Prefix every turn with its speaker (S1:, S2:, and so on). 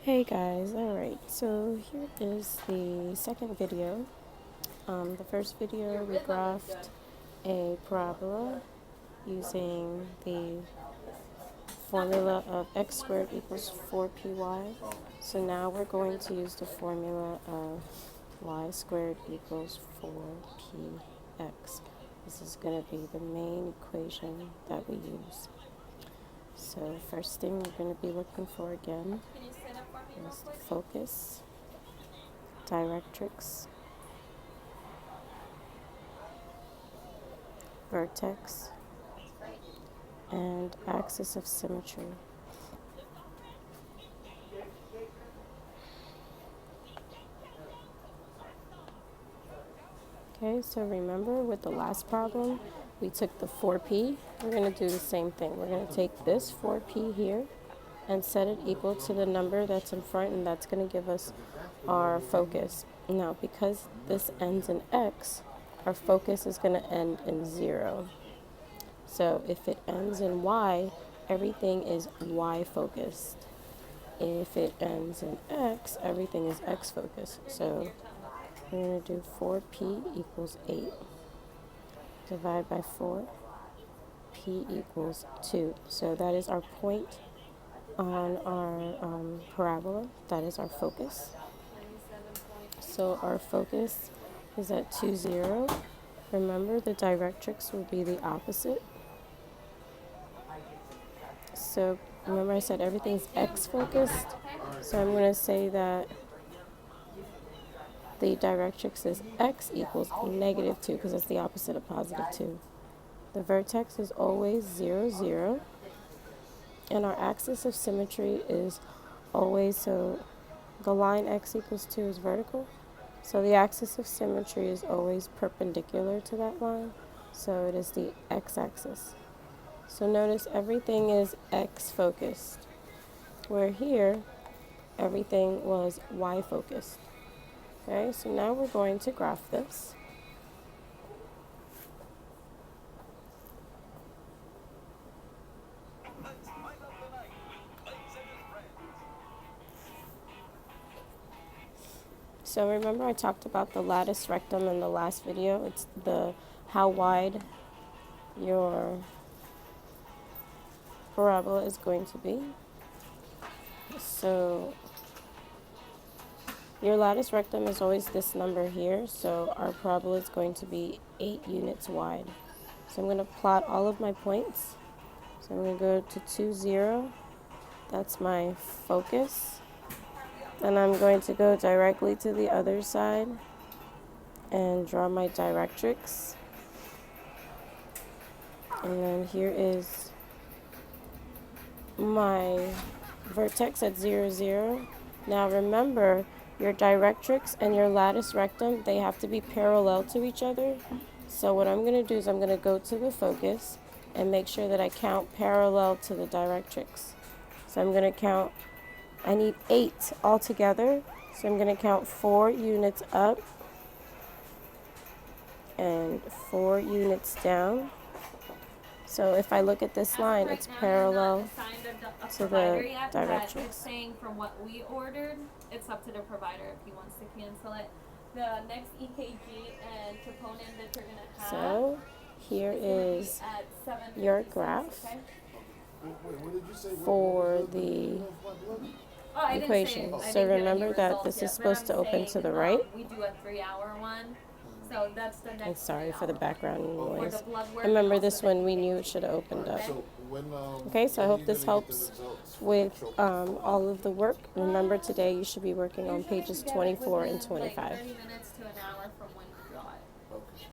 S1: Hey guys, alright, so here is the second video. The first video we graphed a parabola using the formula of x squared equals 4py. So now we're going to use the formula of y squared equals 4px. This is going to be the main equation that we use. So first thing we're going to be looking for again is the focus, directrix, vertex, and axis of symmetry. Okay, so remember with the last problem, we took the 4p. We're going to do the same thing. We're going to take this 4p here and set it equal to the number that's in front, and that's going to give us our focus. Now, because this ends in x, our focus is going to end in 0. So if it ends in y, everything is y focused. If it ends in x, everything is x focused. So we're going to do 4p equals 8. Divide by 4. P equals 2. So that is our point on our parabola. That is our focus. So our focus is at 2, 0. Remember, the directrix will be the opposite. So remember I said everything's x focused. So I'm going to say that the directrix is x equals negative 2 because it's the opposite of positive 2. The vertex is always 0, 0. And our axis of symmetry is always, so the line x equals 2 is vertical. So the axis of symmetry is always perpendicular to that line. So it is the x-axis. So notice everything is x focused, where here everything was y focused. Okay, so now we're going to graph this. So remember I talked about the latus rectum in the last video. It's the how wide your parabola is going to be. So your latus rectum is always this number here, so our parabola is going to be 8 units wide. So I'm going to plot all of my points. So I'm going to go to 2, 0. That's my focus. Then I'm going to go directly to the other side and draw my directrix. And then here is my vertex at 0, 0. Now remember, your directrix and your latus rectum, they have to be parallel to each other. So what I'm going to do is I'm going to go to the focus and make sure that I count parallel to the directrix. So I'm going to count, I need 8 altogether. So I'm going to count 4 units up and 4 units down. So if I look at this line, it's parallel to the directrix.
S2: Saying from what we ordered, it's up to the provider if he wants to cancel it. The next EKG and troponin that you're going to have.
S1: So here is your graph for the equation. So remember that this is supposed to open to the right.
S2: We do a 3-hour one. So that's the next.
S1: I'm sorry for the background noise. Remember this one, we knew it should have opened up. Okay, so I hope this helps with all of the work. Remember today you should be working on pages 24 and 25.
S2: 30 minutes to an hour from